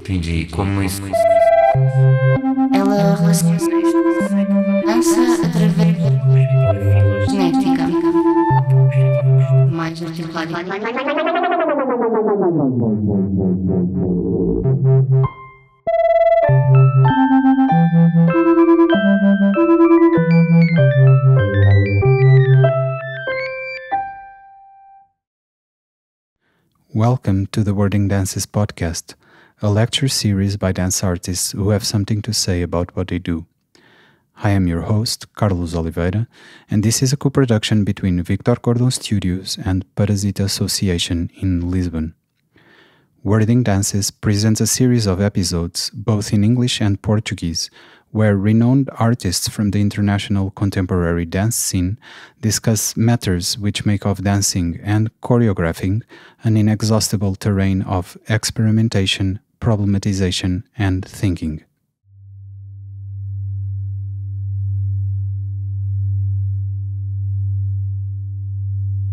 Entendi. Como isso? Ela relaciona dança através da genética. Mais articulada. Welcome to the Wording Dances podcast, a lecture series by dance artists who have something to say about what they do. I am your host, Carlos Oliveira, and this is a co-production between Victor Cordon Studios and Parasita Association in Lisbon. Wording Dances presents a series of episodes, both in English and Portuguese, where renowned artists from the international contemporary dance scene discuss matters which make of dancing and choreographing an inexhaustible terrain of experimentation, problematization, and thinking.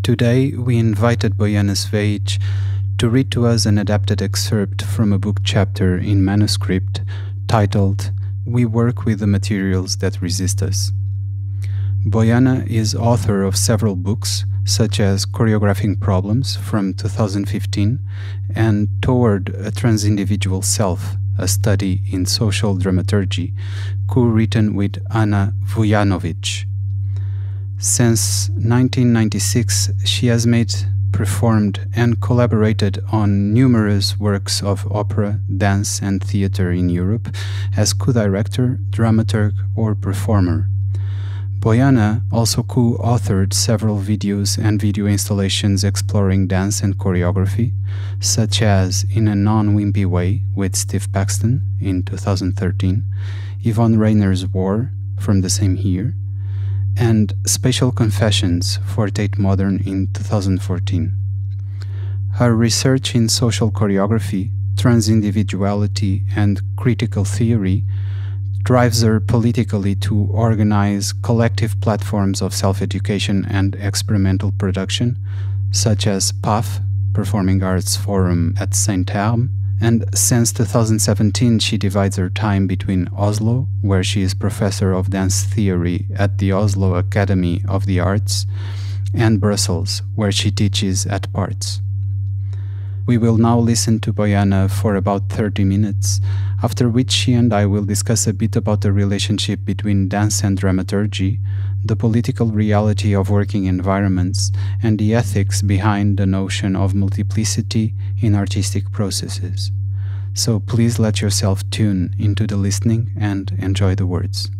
Today, we invited Bojana Cvejić to read to us an adapted excerpt from a book chapter in manuscript titled "We Work with the Materials That Resist Us." Bojana is author of several books, such as Choreographing Problems from 2015 and Toward a Transindividual Self, a study in social dramaturgy, co-written with Ana Vujanović. Since 1996, she has made, performed, and collaborated on numerous works of opera, dance, and theater in Europe as co-director, dramaturg, or performer. Bojana also co-authored several videos and video installations exploring dance and choreography, such as In a Non-Wimpy Way with Steve Paxton in 2013, Yvonne Rainer's War from the same year, and Spatial Confessions for Tate Modern in 2014. Her research in social choreography, transindividuality, and critical theory drives her politically to organize collective platforms of self-education and experimental production, such as P.A.R.T.S, Performing Arts Forum at Saint-Terme, and since 2017 she divides her time between Oslo, where she is professor of dance theory at the Oslo Academy of the Arts, and Brussels, where she teaches at P.A.R.T.S. We will now listen to Bojana for about 30 minutes, after which she and I will discuss a bit about the relationship between dance and dramaturgy, the political reality of working environments, and the ethics behind the notion of multiplicity in artistic processes. So please let yourself tune into the listening and enjoy the words.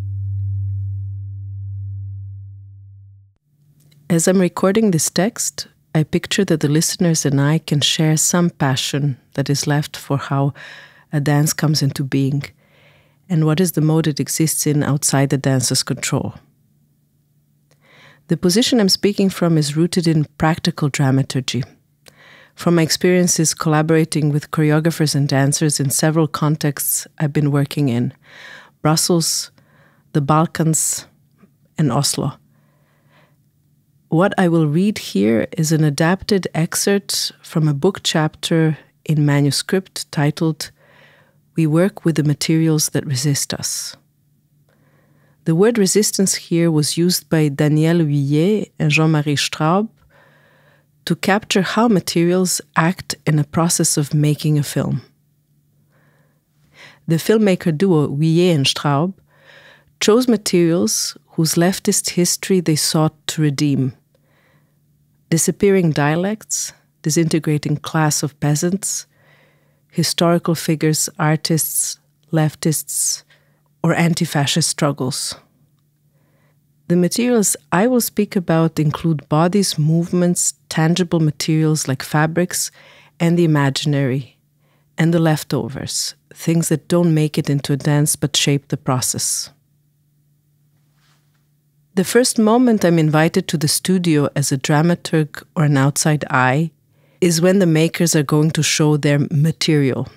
As I'm recording this text, I picture that the listeners and I can share some passion that is left for how a dance comes into being and what is the mode it exists in outside the dancer's control. The position I'm speaking from is rooted in practical dramaturgy. From my experiences collaborating with choreographers and dancers in several contexts I've been working in: Brussels, the Balkans, and Oslo. What I will read here is an adapted excerpt from a book chapter in manuscript titled "We Work with the Materials That Resist Us." The word resistance here was used by Daniel Huillet and Jean-Marie Straub to capture how materials act in a process of making a film. The filmmaker duo Huillet and Straub chose materials whose leftist history they sought to redeem: disappearing dialects, disintegrating class of peasants, historical figures, artists, leftists, or anti-fascist struggles. The materials I will speak about include bodies, movements, tangible materials like fabrics, and the imaginary, and the leftovers, things that don't make it into a dance but shape the process. The first moment I'm invited to the studio as a dramaturg or an outside eye is when the makers are going to show their material.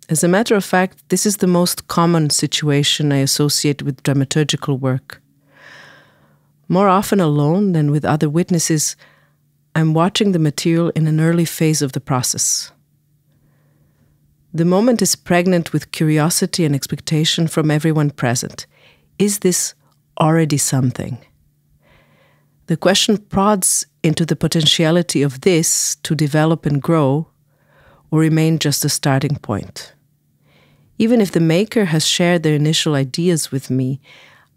As a matter of fact, this is the most common situation I associate with dramaturgical work. More often alone than with other witnesses, I'm watching the material in an early phase of the process. The moment is pregnant with curiosity and expectation from everyone present. Is this already something? The question prods into the potentiality of this to develop and grow, or remain just a starting point. Even if the maker has shared their initial ideas with me,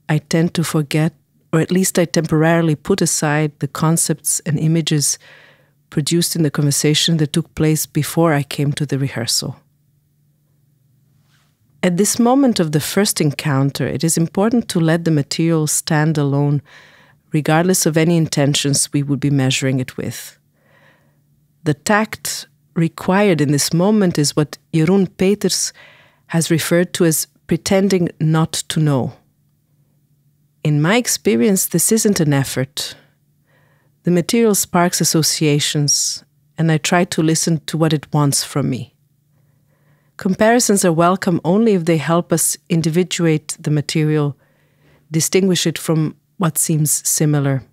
I tend to forget, or at least I temporarily put aside the concepts and images produced in the conversation that took place before I came to the rehearsal. At this moment of the first encounter, it is important to let the material stand alone, regardless of any intentions we would be measuring it with. The tact required in this moment is what Jeroen Peters has referred to as pretending not to know. In my experience, this isn't an effort. The material sparks associations, and I try to listen to what it wants from me. Comparisons are welcome only if they help us individuate the material, distinguish it from what seems similar.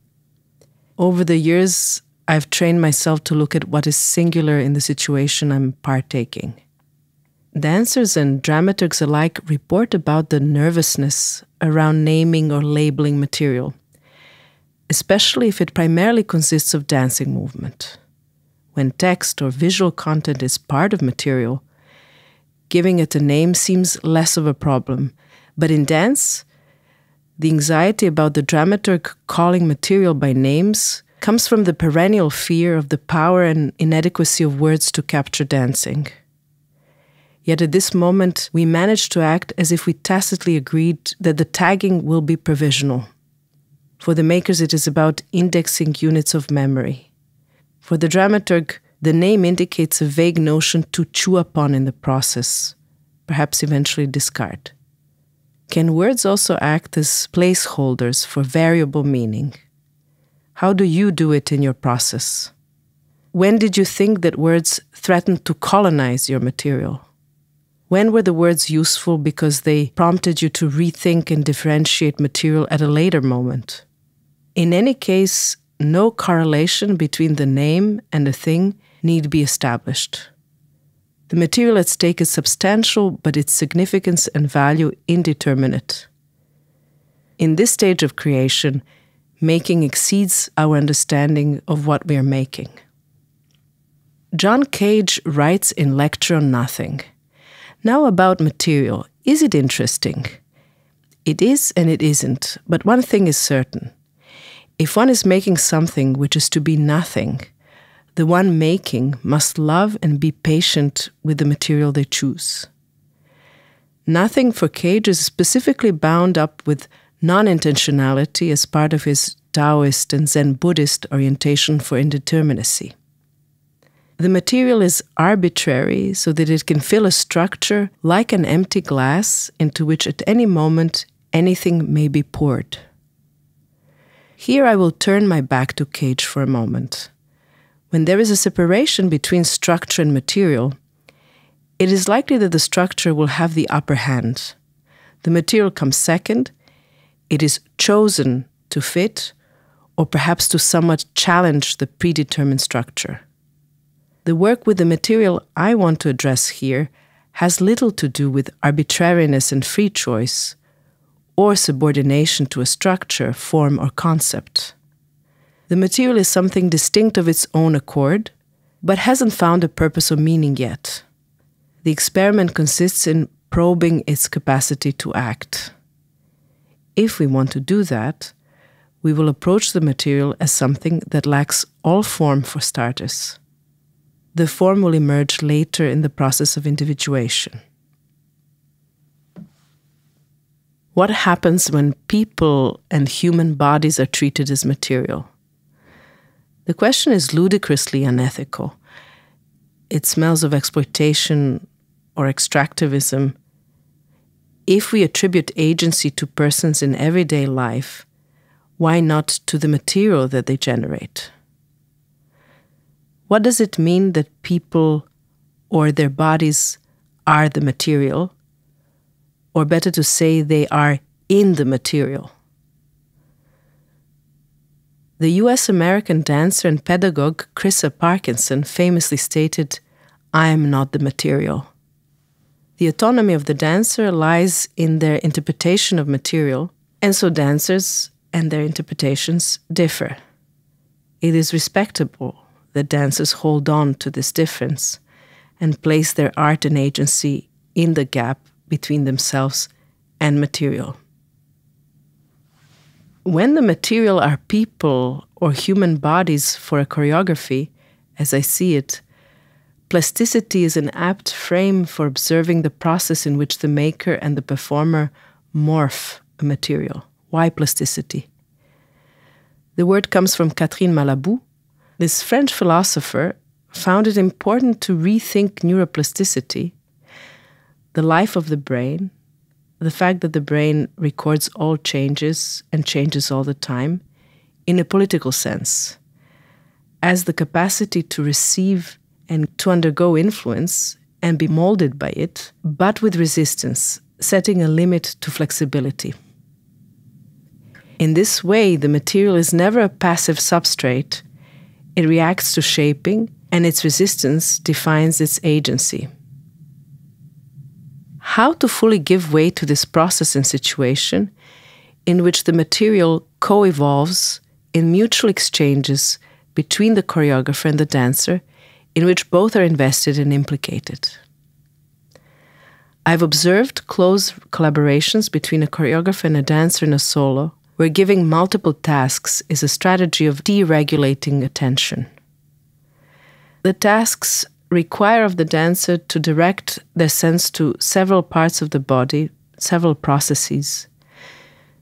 Over the years, I've trained myself to look at what is singular in the situation I'm partaking. Dancers and dramaturgs alike report about the nervousness around naming or labeling material, especially if it primarily consists of dancing movement. When text or visual content is part of material, giving it a name seems less of a problem. But in dance, the anxiety about the dramaturg calling material by names comes from the perennial fear of the power and inadequacy of words to capture dancing. Yet at this moment, we manage to act as if we tacitly agreed that the tagging will be provisional. For the makers, it is about indexing units of memory. For the dramaturg, the name indicates a vague notion to chew upon in the process, perhaps eventually discard. Can words also act as placeholders for variable meaning? How do you do it in your process? When did you think that words threatened to colonize your material? When were the words useful because they prompted you to rethink and differentiate material at a later moment? In any case, no correlation between the name and the thing need be established. The material at stake is substantial, but its significance and value indeterminate. In this stage of creation, making exceeds our understanding of what we are making. John Cage writes in Lecture on Nothing, "Now about material, is it interesting? It is and it isn't, but one thing is certain. If one is making something which is to be nothing, the one making must love and be patient with the material they choose." Nothing for Cage is specifically bound up with non-intentionality as part of his Taoist and Zen Buddhist orientation for indeterminacy. The material is arbitrary so that it can fill a structure like an empty glass into which at any moment anything may be poured. Here I will turn my back to Cage for a moment. When there is a separation between structure and material, it is likely that the structure will have the upper hand. The material comes second. It is chosen to fit, or perhaps to somewhat challenge the predetermined structure. The work with the material I want to address here has little to do with arbitrariness and free choice, or subordination to a structure, form, or concept. The material is something distinct of its own accord, but hasn't found a purpose or meaning yet. The experiment consists in probing its capacity to act. If we want to do that, we will approach the material as something that lacks all form for starters. The form will emerge later in the process of individuation. What happens when people and human bodies are treated as material? The question is ludicrously unethical. It smells of exploitation or extractivism. If we attribute agency to persons in everyday life, why not to the material that they generate? What does it mean that people or their bodies are the material? Or better to say, they are in the material. The US-American dancer and pedagogue Chrissa Parkinson famously stated, "I am not the material. The autonomy of the dancer lies in their interpretation of material, and so dancers and their interpretations differ. It is respectable that dancers hold on to this difference and place their art and agency in the gap between themselves and material. When the material are people or human bodies for a choreography, as I see it, plasticity is an apt frame for observing the process in which the maker and the performer morph a material. Why plasticity? The word comes from Catherine Malabou. This French philosopher found it important to rethink neuroplasticity, the life of the brain, the fact that the brain records all changes and changes all the time, in a political sense, as the capacity to receive and to undergo influence and be molded by it, but with resistance, setting a limit to flexibility. In this way, the material is never a passive substrate. It reacts to shaping, and its resistance defines its agency. How to fully give way to this process and situation in which the material co-evolves in mutual exchanges between the choreographer and the dancer, in which both are invested and implicated. I've observed close collaborations between a choreographer and a dancer in a solo, where giving multiple tasks is a strategy of deregulating attention. The tasks require of the dancer to direct their sense to several parts of the body, several processes,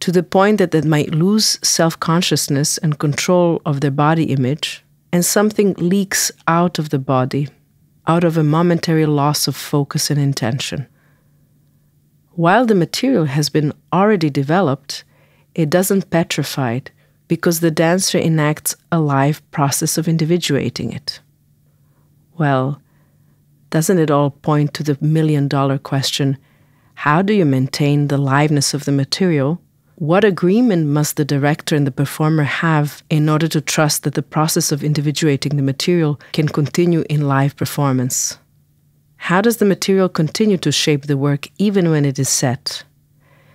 to the point that they might lose self-consciousness and control of their body image, and something leaks out of the body, out of a momentary loss of focus and intention. While the material has been already developed, it doesn't petrify it, because the dancer enacts a live process of individuating it. Well, doesn't it all point to the million-dollar question, how do you maintain the liveness of the material? What agreement must the director and the performer have in order to trust that the process of individuating the material can continue in live performance? How does the material continue to shape the work even when it is set?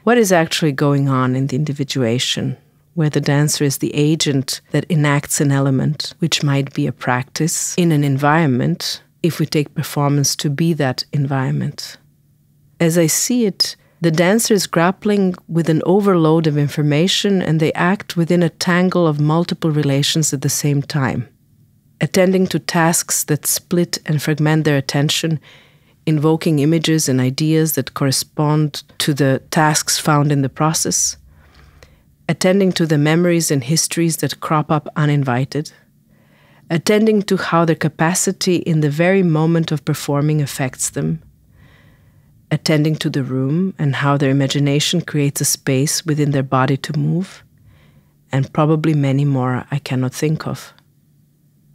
What is actually going on in the individuation, where the dancer is the agent that enacts an element, which might be a practice, in an environment, if we take performance to be that environment? As I see it, the dancer is grappling with an overload of information, and they act within a tangle of multiple relations at the same time, attending to tasks that split and fragment their attention, invoking images and ideas that correspond to the tasks found in the process, attending to the memories and histories that crop up uninvited, attending to how their capacity in the very moment of performing affects them, attending to the room and how their imagination creates a space within their body to move, and probably many more I cannot think of.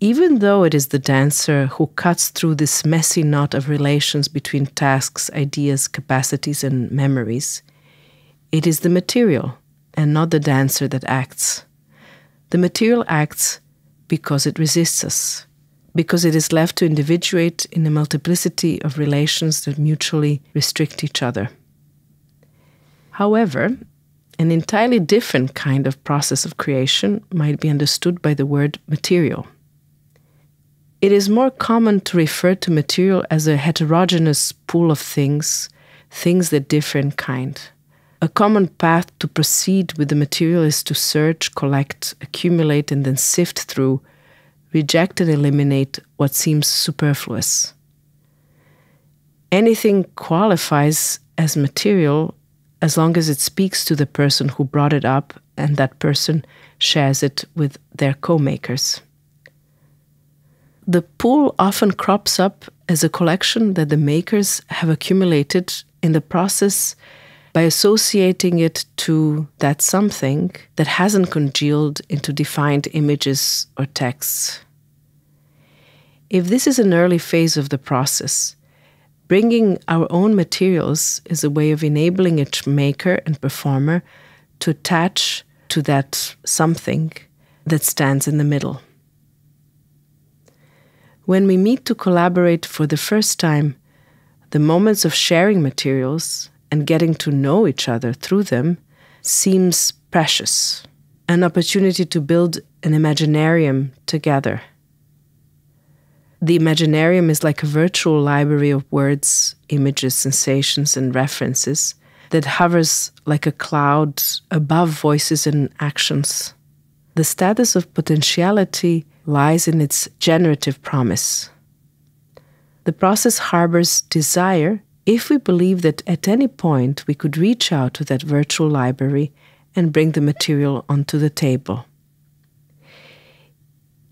Even though it is the dancer who cuts through this messy knot of relations between tasks, ideas, capacities, and memories, it is the material and not the dancer that acts. The material acts because it resists us, because it is left to individuate in a multiplicity of relations that mutually restrict each other. However, an entirely different kind of process of creation might be understood by the word material. It is more common to refer to material as a heterogeneous pool of things, things that differ in kind. A common path to proceed with the material is to search, collect, accumulate, and then sift through, reject and eliminate what seems superfluous. Anything qualifies as material as long as it speaks to the person who brought it up and that person shares it with their co-makers. The pool often crops up as a collection that the makers have accumulated in the process by associating it to that something that hasn't congealed into defined images or texts. If this is an early phase of the process, bringing our own materials is a way of enabling each maker and performer to attach to that something that stands in the middle. When we meet to collaborate for the first time, the moments of sharing materials and getting to know each other through them seems precious, an opportunity to build an imaginarium together. The imaginarium is like a virtual library of words, images, sensations, and references that hovers like a cloud above voices and actions. The status of potentiality lies in its generative promise. The process harbors desire if we believe that at any point we could reach out to that virtual library and bring the material onto the table.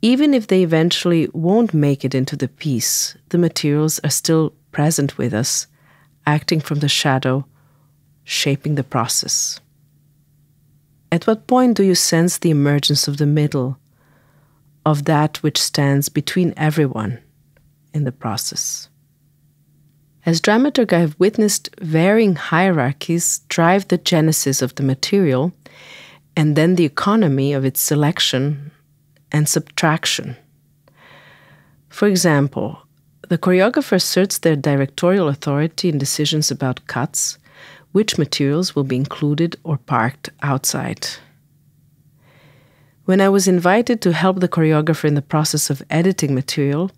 Even if they eventually won't make it into the piece, the materials are still present with us, acting from the shadow, shaping the process. At what point do you sense the emergence of the middle, of that which stands between everyone in the process? As dramaturg, I have witnessed varying hierarchies drive the genesis of the material and then the economy of its selection and subtraction. For example, the choreographer asserts their directorial authority in decisions about cuts, which materials will be included or parked outside. When I was invited to help the choreographer in the process of editing material,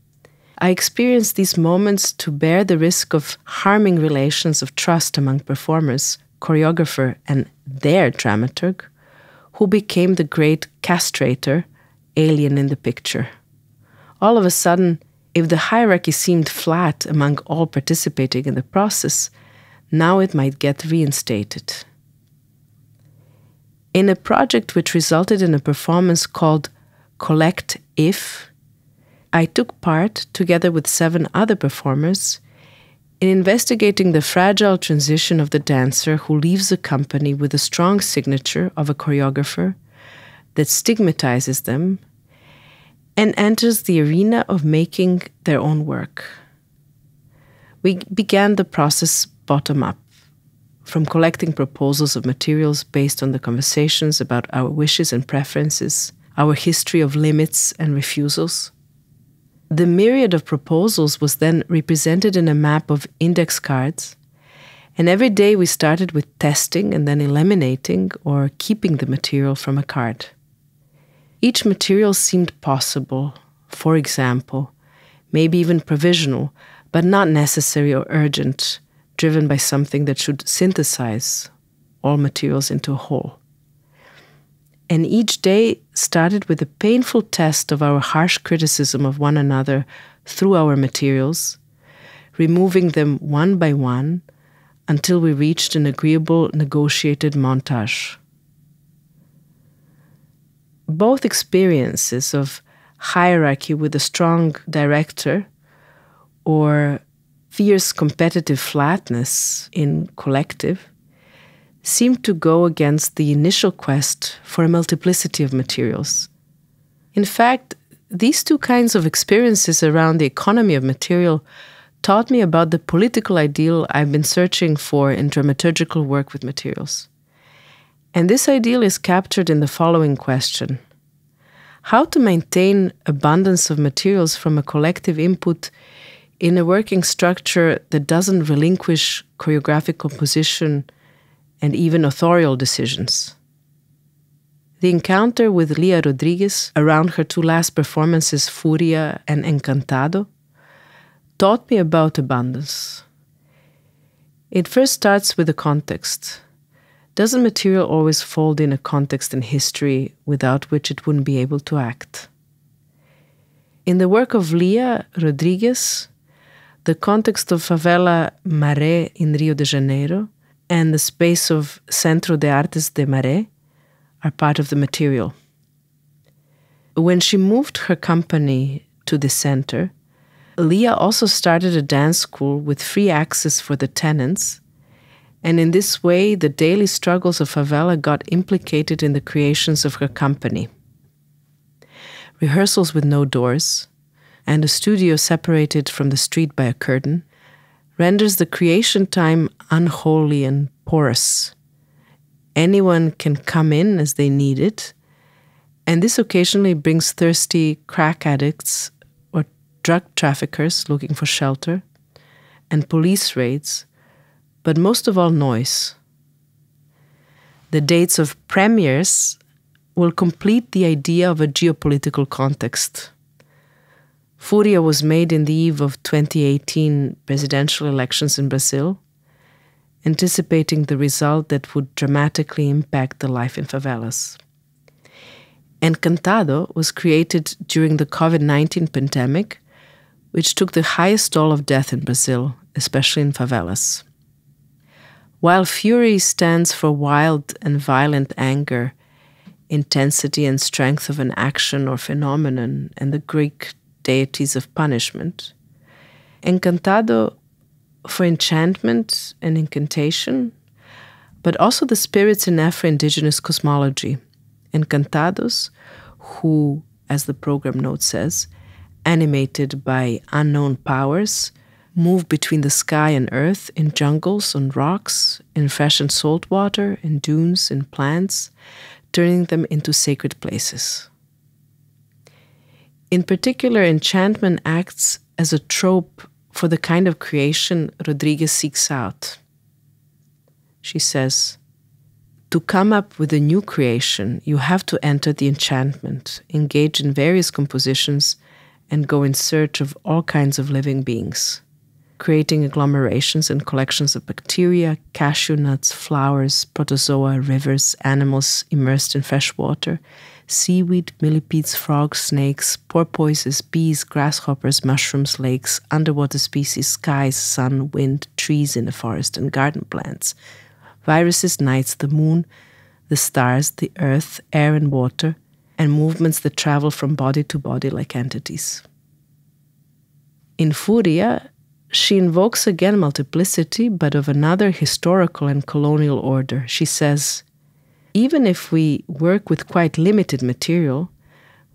I experienced these moments to bear the risk of harming relations of trust among performers, choreographer, and their dramaturg, who became the great castrator, alien in the picture. All of a sudden, if the hierarchy seemed flat among all participating in the process, now it might get reinstated. In a project which resulted in a performance called Collect If, I took part, together with 7 other performers, in investigating the fragile transition of the dancer who leaves the company with a strong signature of a choreographer that stigmatizes them and enters the arena of making their own work. We began the process bottom up, from collecting proposals of materials based on the conversations about our wishes and preferences, our history of limits and refusals. The myriad of proposals was then represented in a map of index cards, and every day we started with testing and then eliminating or keeping the material from a card. Each material seemed possible, for example, maybe even provisional, but not necessary or urgent, driven by something that should synthesize all materials into a whole. And each day started with a painful test of our harsh criticism of one another through our materials, removing them one by one until we reached an agreeable, negotiated montage. Both experiences of hierarchy with a strong director or fierce competitive flatness in collective seemed to go against the initial quest for a multiplicity of materials. In fact, these two kinds of experiences around the economy of material taught me about the political ideal I've been searching for in dramaturgical work with materials. And this ideal is captured in the following question: how to maintain abundance of materials from a collective input in a working structure that doesn't relinquish choreographic composition and even authorial decisions. The encounter with Lia Rodriguez around her 2 last performances, Furia and Encantado, taught me about abundance. It first starts with the context. Doesn't material always fold in a context in history without which it wouldn't be able to act? In the work of Lia Rodriguez, the context of favela Maré in Rio de Janeiro and the space of Centro de Artes de Maré are part of the material. When she moved her company to the center, Lia also started a dance school with free access for the tenants, and in this way the daily struggles of favela got implicated in the creations of her company. Rehearsals with no doors, and a studio separated from the street by a curtain, renders the creation time unholy and porous. Anyone can come in as they need it, and this occasionally brings thirsty crack addicts or drug traffickers looking for shelter, and police raids, but most of all noise. The dates of premieres will complete the idea of a geopolitical context. Fúria was made in the eve of 2018 presidential elections in Brazil, anticipating the result that would dramatically impact the life in favelas. Encantado was created during the COVID-19 pandemic, which took the highest toll of death in Brazil, especially in favelas. While fury stands for wild and violent anger, intensity and strength of an action or phenomenon, and the Greek deities of punishment, Encantado for enchantment and incantation, but also the spirits in Afro-Indigenous cosmology, Encantados, who, as the program note says, animated by unknown powers, move between the sky and earth, in jungles, on rocks, in fresh and salt water, in dunes, in plants, turning them into sacred places. In particular, enchantment acts as a trope for the kind of creation Rodrigues seeks out. She says, to come up with a new creation, you have to enter the enchantment, engage in various compositions, and go in search of all kinds of living beings, creating agglomerations and collections of bacteria, cashew nuts, flowers, protozoa, rivers, animals immersed in fresh water, seaweed, millipedes, frogs, snakes, porpoises, bees, grasshoppers, mushrooms, lakes, underwater species, skies, sun, wind, trees in the forest, and garden plants, viruses, nights, the moon, the stars, the earth, air and water, and movements that travel from body to body like entities. In Fúria, she invokes again multiplicity, but of another historical and colonial order. She says, even if we work with quite limited material,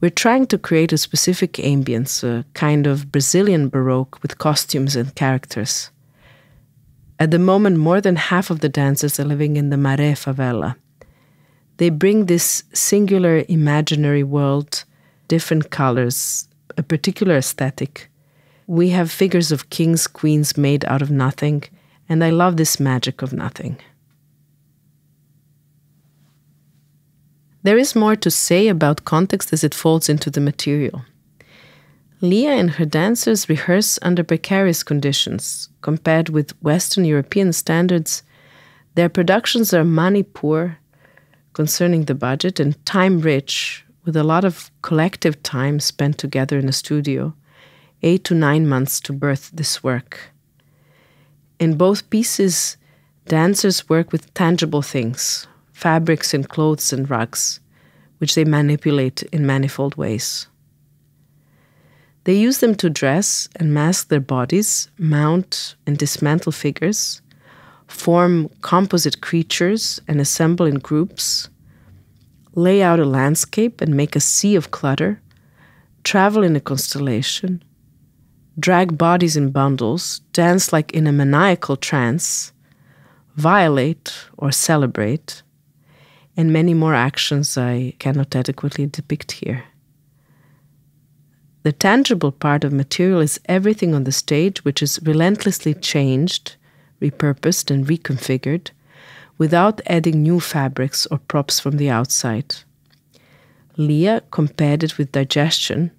we're trying to create a specific ambience, a kind of Brazilian Baroque with costumes and characters. At the moment, more than half of the dancers are living in the Maré favela. They bring this singular imaginary world, different colors, a particular aesthetic. We have figures of kings, queens made out of nothing, and I love this magic of nothing. There is more to say about context as it folds into the material. Leah and her dancers rehearse under precarious conditions. Compared with Western European standards, their productions are money-poor concerning the budget and time-rich, with a lot of collective time spent together in a studio, 8 to 9 months to birth this work. In both pieces, dancers work with tangible things, fabrics and clothes and rugs, which they manipulate in manifold ways. They use them to dress and mask their bodies, mount and dismantle figures, form composite creatures and assemble in groups, lay out a landscape and make a sea of clutter, travel in a constellation, drag bodies in bundles, dance like in a maniacal trance, violate or celebrate, and many more actions I cannot adequately depict here. The tangible part of material is everything on the stage which is relentlessly changed, repurposed and reconfigured, without adding new fabrics or props from the outside. Leah compared it with digestion,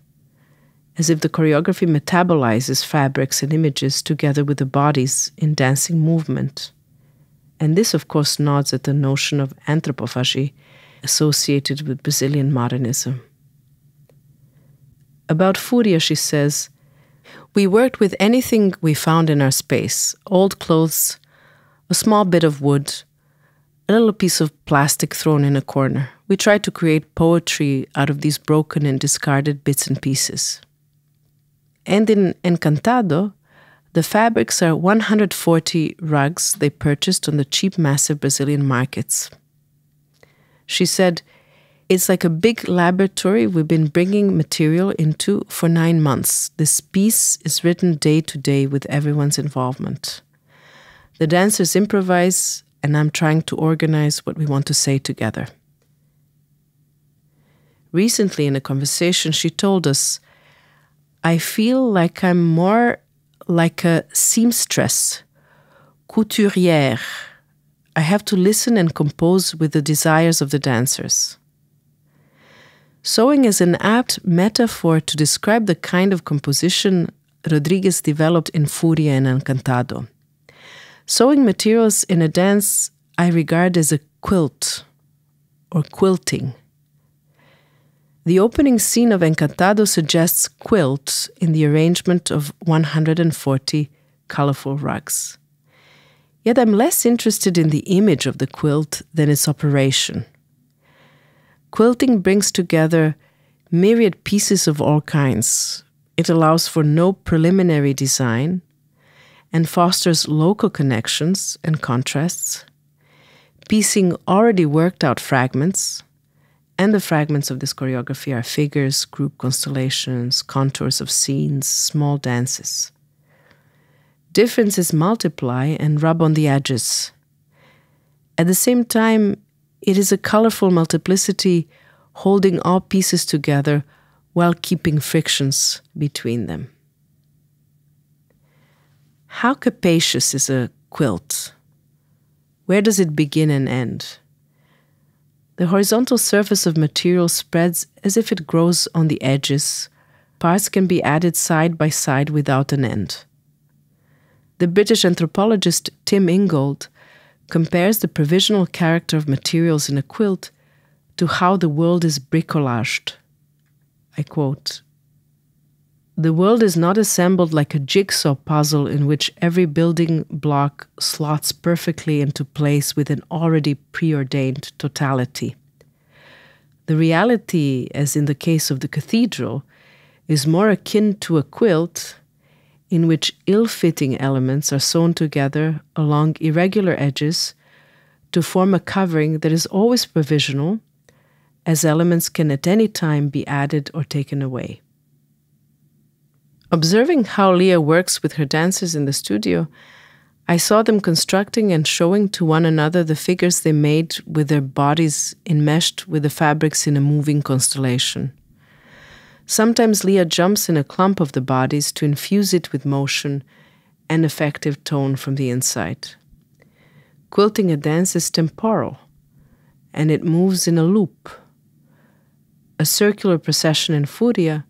as if the choreography metabolizes fabrics and images together with the bodies in dancing movement. And this, of course, nods at the notion of anthropophagy associated with Brazilian modernism. About Fúria, she says, we worked with anything we found in our space, old clothes, a small bit of wood, a little piece of plastic thrown in a corner. We tried to create poetry out of these broken and discarded bits and pieces. And in Encantado, the fabrics are 140 rugs they purchased on the cheap, massive Brazilian markets. She said, it's like a big laboratory we've been bringing material into for 9 months. This piece is written day to day with everyone's involvement. The dancers improvise, and I'm trying to organize what we want to say together. Recently, in a conversation, she told us, I feel like I'm more like a seamstress, couturière. I have to listen and compose with the desires of the dancers. Sewing is an apt metaphor to describe the kind of composition Rodrigues developed in Furia and Encantado. Sewing materials in a dance I regard as a quilt or quilting. The opening scene of Encantado suggests quilt in the arrangement of 140 colorful rugs. Yet I'm less interested in the image of the quilt than its operation. Quilting brings together myriad pieces of all kinds. It allows for no preliminary design and fosters local connections and contrasts, piecing already worked out fragments, and the fragments of this choreography are figures, group constellations, contours of scenes, small dances. Differences multiply and rub on the edges. At the same time, it is a colorful multiplicity holding all pieces together while keeping frictions between them. How capacious is a quilt? Where does it begin and end? The horizontal surface of material spreads as if it grows on the edges. Parts can be added side by side without an end. The British anthropologist Tim Ingold compares the provisional character of materials in a quilt to how the world is bricolaged. I quote, "The world is not assembled like a jigsaw puzzle in which every building block slots perfectly into place with an already preordained totality. The reality, as in the case of the cathedral, is more akin to a quilt in which ill-fitting elements are sewn together along irregular edges to form a covering that is always provisional, as elements can at any time be added or taken away." Observing how Leah works with her dancers in the studio, I saw them constructing and showing to one another the figures they made with their bodies enmeshed with the fabrics in a moving constellation. Sometimes Leah jumps in a clump of the bodies to infuse it with motion and effective tone from the inside. Quilting a dance is temporal, and it moves in a loop. A circular procession in Furia,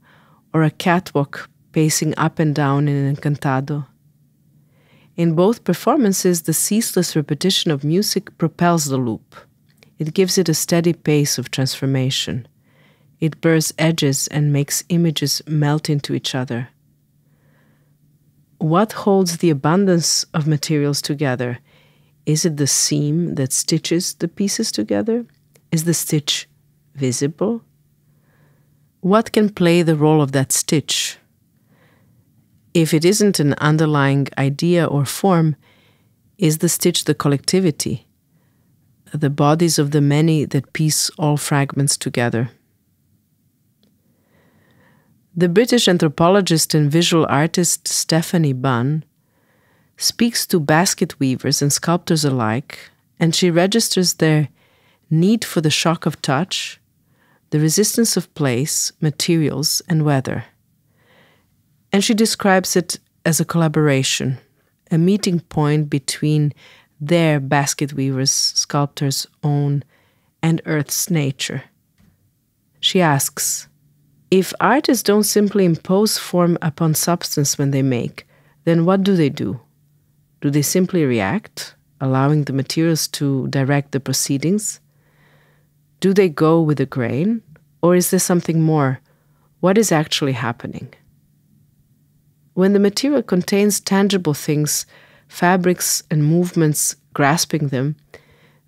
or a catwalk pacing up and down in Encantado. In both performances, the ceaseless repetition of music propels the loop. It gives it a steady pace of transformation. It blurs edges and makes images melt into each other. What holds the abundance of materials together? Is it the seam that stitches the pieces together? Is the stitch visible? What can play the role of that stitch? If it isn't an underlying idea or form, is the stitch the collectivity, the bodies of the many that piece all fragments together? The British anthropologist and visual artist Stephanie Bunn speaks to basket weavers and sculptors alike, and she registers their need for the shock of touch, the resistance of place, materials, and weather. And she describes it as a collaboration, a meeting point between their basket weavers, sculptors' own, and Earth's nature. She asks, if artists don't simply impose form upon substance when they make, then what do? Do they simply react, allowing the materials to direct the proceedings? Do they go with the grain, or is there something more? What is actually happening? When the material contains tangible things, fabrics and movements grasping them,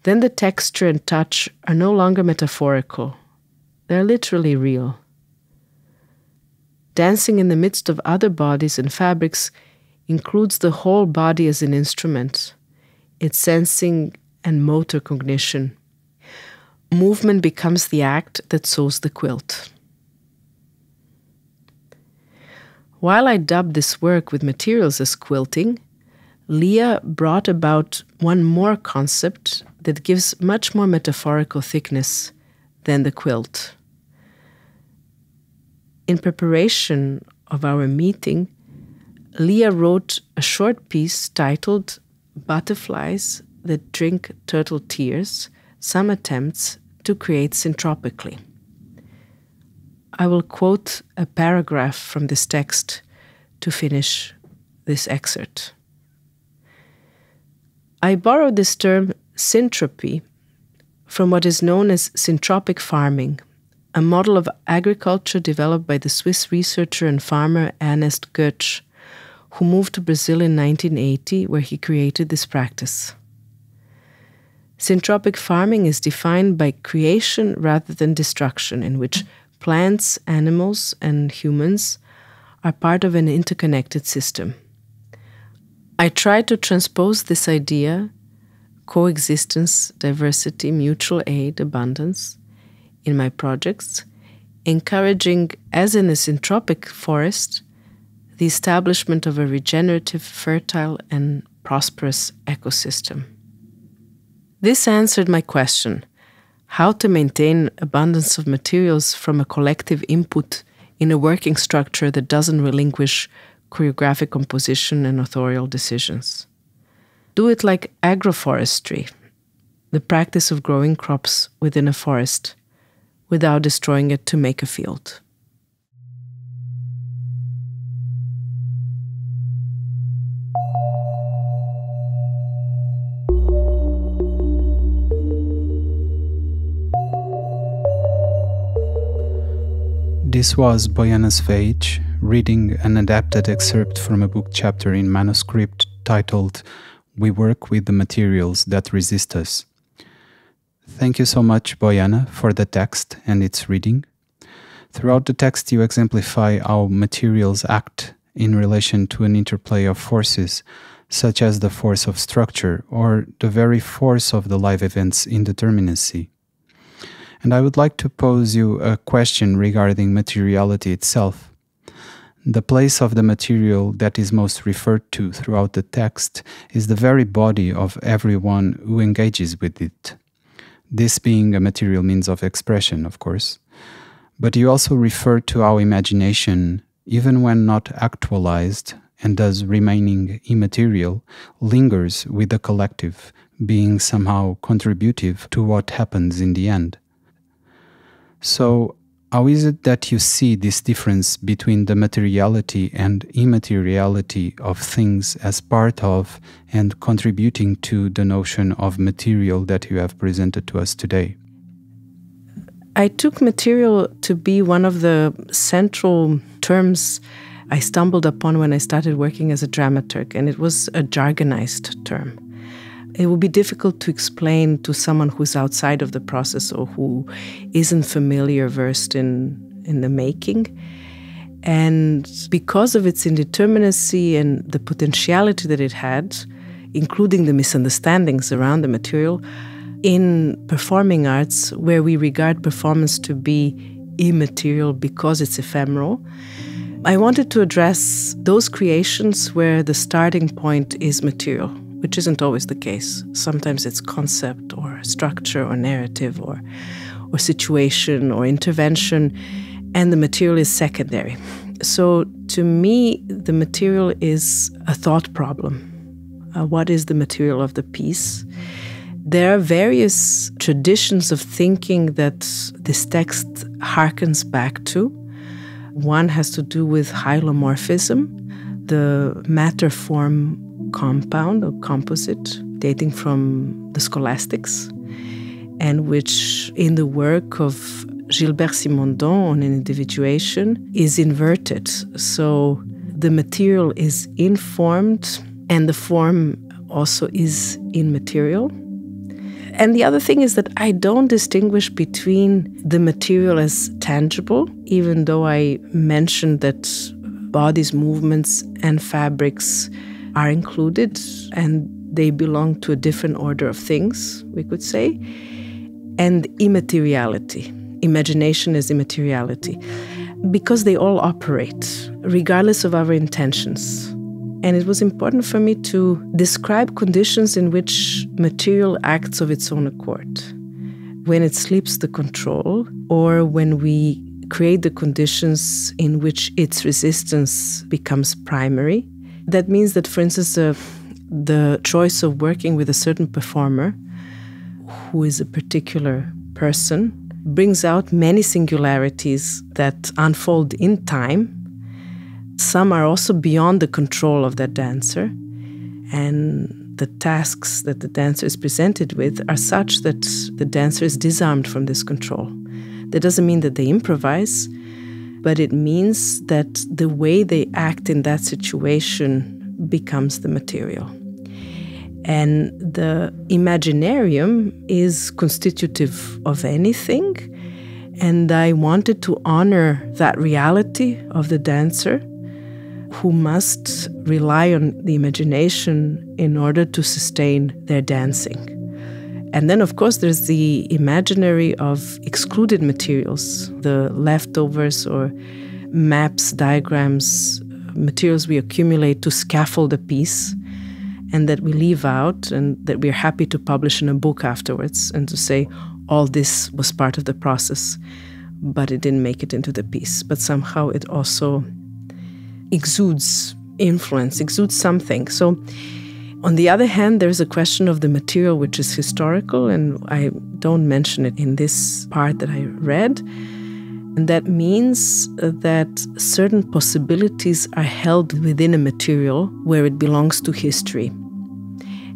then the texture and touch are no longer metaphorical. They're literally real. Dancing in the midst of other bodies and fabrics includes the whole body as an instrument, its sensing and motor cognition. Movement becomes the act that sews the quilt. While I dubbed this work with materials as quilting, Leah brought about one more concept that gives much more metaphorical thickness than the quilt. In preparation of our meeting, Leah wrote a short piece titled Butterflies That Drink Turtle Tears, Some Attempts to Create Syntropically. I will quote a paragraph from this text to finish this excerpt. I borrowed this term syntropy from what is known as syntropic farming, a model of agriculture developed by the Swiss researcher and farmer Ernst Goetsch, who moved to Brazil in 1980, where he created this practice. Syntropic farming is defined by creation rather than destruction, in which plants, animals, and humans are part of an interconnected system. I try to transpose this idea, coexistence, diversity, mutual aid, abundance, in my projects, encouraging, as in a syntropic forest, the establishment of a regenerative, fertile, and prosperous ecosystem. This answered my question, how to maintain abundance of materials from a collective input in a working structure that doesn't relinquish choreographic composition and authorial decisions. Do it like agroforestry, the practice of growing crops within a forest, without destroying it to make a field. This was Bojana Cvejić reading an adapted excerpt from a book chapter in manuscript titled We Work with the Materials That Resist Us. Thank you so much, Bojana, for the text and its reading. Throughout the text, you exemplify how materials act in relation to an interplay of forces, such as the force of structure or the very force of the live event's indeterminacy. And I would like to pose you a question regarding materiality itself. The place of the material that is most referred to throughout the text is the very body of everyone who engages with it. This being a material means of expression, of course. But you also refer to how imagination, even when not actualized and thus remaining immaterial, lingers with the collective, being somehow contributive to what happens in the end. So, how is it that you see this difference between the materiality and immateriality of things as part of and contributing to the notion of material that you have presented to us today? I took material to be one of the central terms I stumbled upon when I started working as a dramaturg, and it was a jargonized term. It would be difficult to explain to someone who's outside of the process or who isn't familiar, versed in the making. And because of its indeterminacy and the potentiality that it had, including the misunderstandings around the material, in performing arts, where we regard performance to be immaterial because it's ephemeral, I wanted to address those creations where the starting point is material, which isn't always the case. Sometimes it's concept or structure or narrative or situation or intervention, and the material is secondary. So to me, the material is a thought problem. What is the material of the piece? There are various traditions of thinking that this text harkens back to. One has to do with hylomorphism, the matter-form compound or composite dating from the scholastics, and which in the work of Gilbert Simondon on an individuation is inverted. So the material is informed and the form also is immaterial. And the other thing is that I don't distinguish between the material as tangible, even though I mentioned that bodies, movements, and fabrics are included, and they belong to a different order of things, we could say, and immateriality. Imagination is immateriality, because they all operate, regardless of our intentions. And it was important for me to describe conditions in which material acts of its own accord, when it slips the control, or when we create the conditions in which its resistance becomes primary, That means that, for instance, the choice of working with a certain performer who is a particular person brings out many singularities that unfold in time. Some are also beyond the control of that dancer, and the tasks that the dancer is presented with are such that the dancer is disarmed from this control. That doesn't mean that they improvise, but it means that the way they act in that situation becomes the material. And the imaginarium is constitutive of anything, and I wanted to honor that reality of the dancer, who must rely on the imagination in order to sustain their dancing. And then, of course, there's the imaginary of excluded materials, the leftovers or maps, diagrams, materials we accumulate to scaffold a piece and that we leave out and that we're happy to publish in a book afterwards and to say, all this was part of the process, but it didn't make it into the piece. But somehow it also exudes influence, exudes something. So on the other hand, there's a question of the material which is historical, and I don't mention it in this part that I read. And that means that certain possibilities are held within a material where it belongs to history.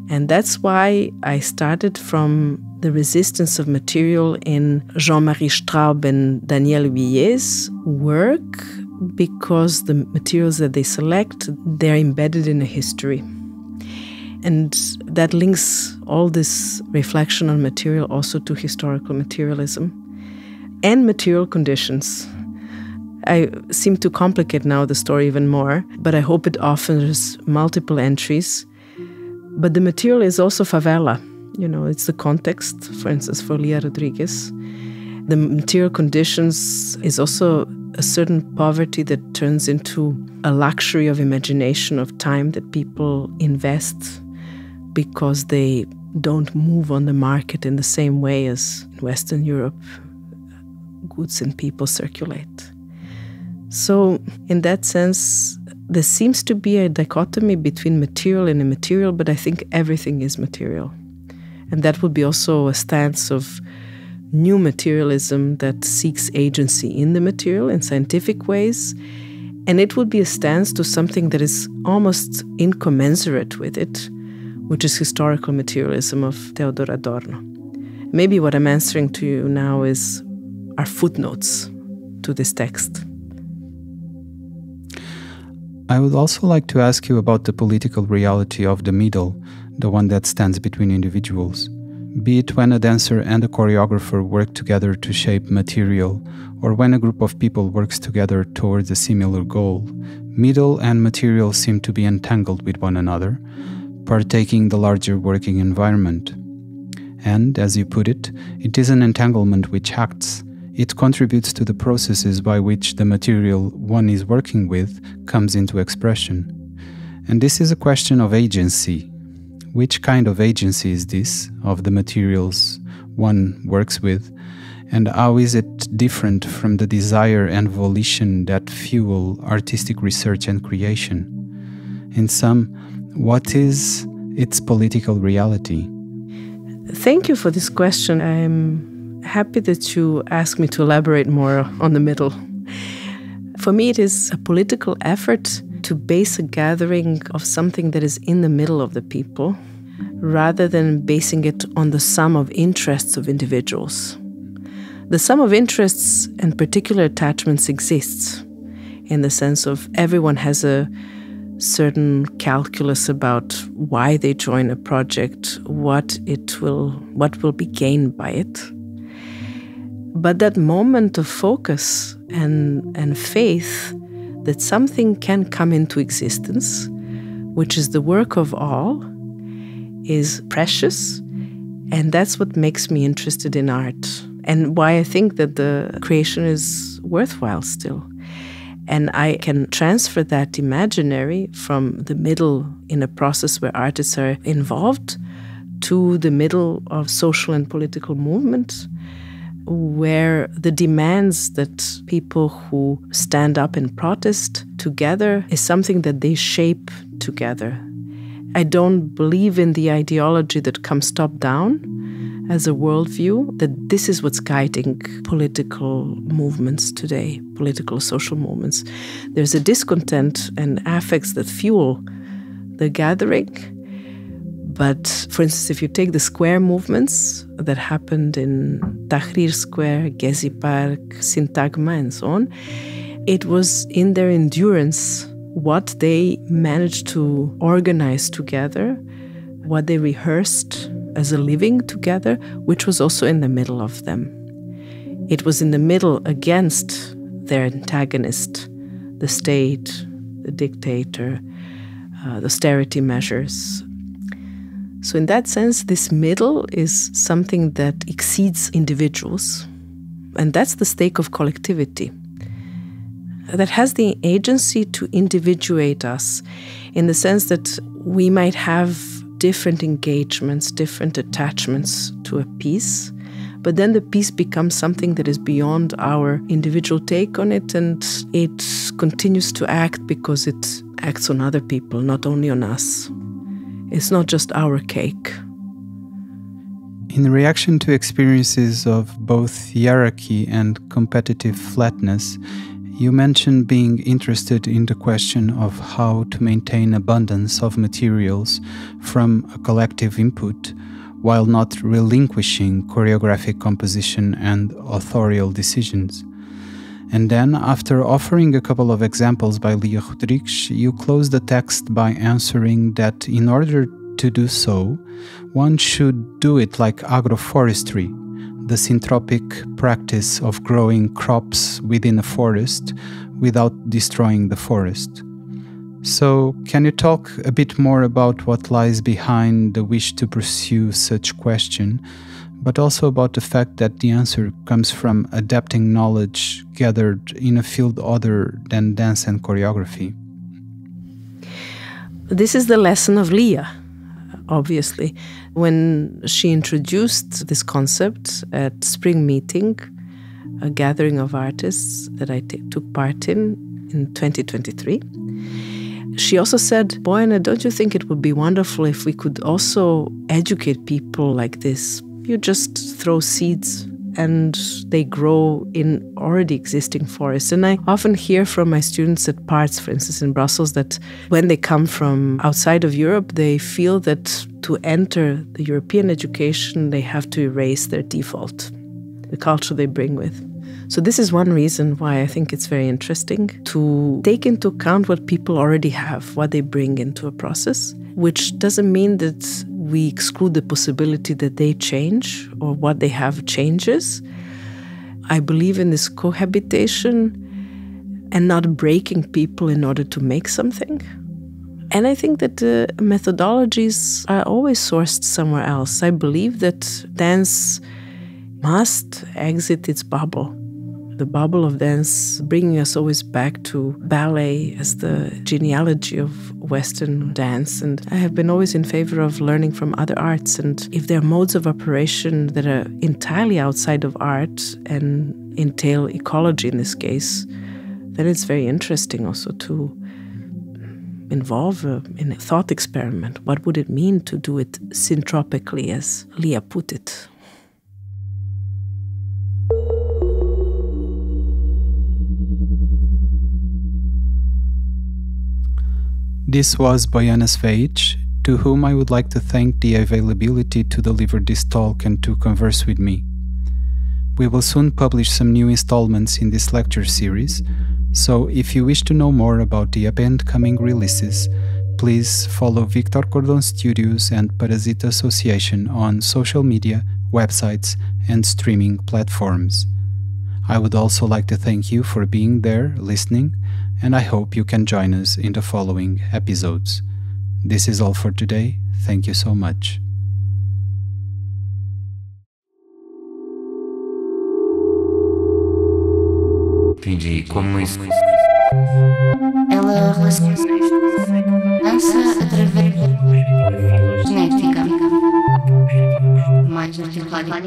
And that's why I started from the resistance of material in Jean-Marie Straub and Daniel Huillet's work, because the materials that they select, they're embedded in a history. And that links all this reflection on material also to historical materialism and material conditions. I seem to complicate now the story even more, but I hope it offers multiple entries. But the material is also favela. You know, it's the context, for instance, for Lia Rodriguez. The material conditions is also a certain poverty that turns into a luxury of imagination, of time that people invest because they don't move on the market in the same way as in Western Europe goods and people circulate. So in that sense, there seems to be a dichotomy between material and immaterial, but I think everything is material. And that would be also a stance of new materialism that seeks agency in the material in scientific ways. And it would be a stance to something that is almost incommensurate with it, which is historical materialism of Theodor Adorno. Maybe what I'm answering to you now are footnotes to this text. I would also like to ask you about the political reality of the middle, the one that stands between individuals. Be it when a dancer and a choreographer work together to shape material, or when a group of people works together towards a similar goal, middle and material seem to be entangled with one another, partaking the larger working environment. And, as you put it, it is an entanglement which acts. It contributes to the processes by which the material one is working with comes into expression. And this is a question of agency. Which kind of agency is this, of the materials one works with, and how is it different from the desire and volition that fuel artistic research and creation? In sum, what is its political reality? Thank you for this question. I'm happy that you asked me to elaborate more on the middle. For me, it is a political effort to base a gathering of something that is in the middle of the people, rather than basing it on the sum of interests of individuals. The sum of interests and particular attachments exists, in the sense of everyone has a certain calculus about why they join a project, what will be gained by it. But that moment of focus and faith that something can come into existence, which is the work of all, is precious. And that's what makes me interested in art, and why I think that the creation is worthwhile still. And I can transfer that imaginary from the middle in a process where artists are involved to the middle of social and political movement, where the demands that people who stand up and protest together is something that they shape together. I don't believe in the ideology that comes top-down as a worldview, that this is what's guiding political movements today, political social movements. There's a discontent and affects that fuel the gathering. But, for instance, if you take the square movements that happened in Tahrir Square, Gezi Park, Syntagma, and so on, it was in their endurance what they managed to organize together, what they rehearsed as a living together, which was also in the middle of them. It was in the middle against their antagonist, the state, the dictator, the austerity measures. So in that sense, this middle is something that exceeds individuals. And that's the stake of collectivity. That has the agency to individuate us in the sense that we might have different engagements, different attachments to a piece, but then the piece becomes something that is beyond our individual take on it, and it continues to act because it acts on other people, not only on us. It's not just our cake. In reaction to experiences of both hierarchy and competitive flatness, you mentioned being interested in the question of how to maintain abundance of materials from a collective input while not relinquishing choreographic composition and authorial decisions. And then, after offering a couple of examples by Lia Rodrigues, you close the text by answering that in order to do so, one should do it like agroforestry, the syntropic practice of growing crops within a forest without destroying the forest. So, can you talk a bit more about what lies behind the wish to pursue such question, but also about the fact that the answer comes from adapting knowledge gathered in a field other than dance and choreography? This is the lesson of Lia, obviously. When she introduced this concept at Spring Meeting, a gathering of artists that I took part in 2023, she also said, Bojana, don't you think it would be wonderful if we could also educate people like this? You just throw seeds and they grow in already existing forests. And I often hear from my students at P.A.R.T.S, for instance, in Brussels, that when they come from outside of Europe, they feel that to enter the European education, they have to erase their default, the culture they bring with. So this is one reason why I think it's very interesting to take into account what people already have, what they bring into a process, which doesn't mean that we exclude the possibility that they change or what they have changes. I believe in this cohabitation and not breaking people in order to make something. And I think that the methodologies are always sourced somewhere else. I believe that dance must exit its bubble. The bubble of dance bringing us always back to ballet as the genealogy of Western dance. And I have been always in favor of learning from other arts. And if there are modes of operation that are entirely outside of art and entail ecology in this case, then it's very interesting also to involve in a thought experiment. What would it mean to do it syntropically, as Lia put it? This was Bojana Cvejić, to whom I would like to thank the availability to deliver this talk and to converse with me. We will soon publish some new installments in this lecture series, so if you wish to know more about the upcoming releases, please follow Victor Cordon Studios and Parasita Association on social media, websites, and streaming platforms. I would also like to thank you for being there, listening, and I hope you can join us in the following episodes. This is all for today. Thank you so much. Entendi como isso. Ela dança através genética mais articulada.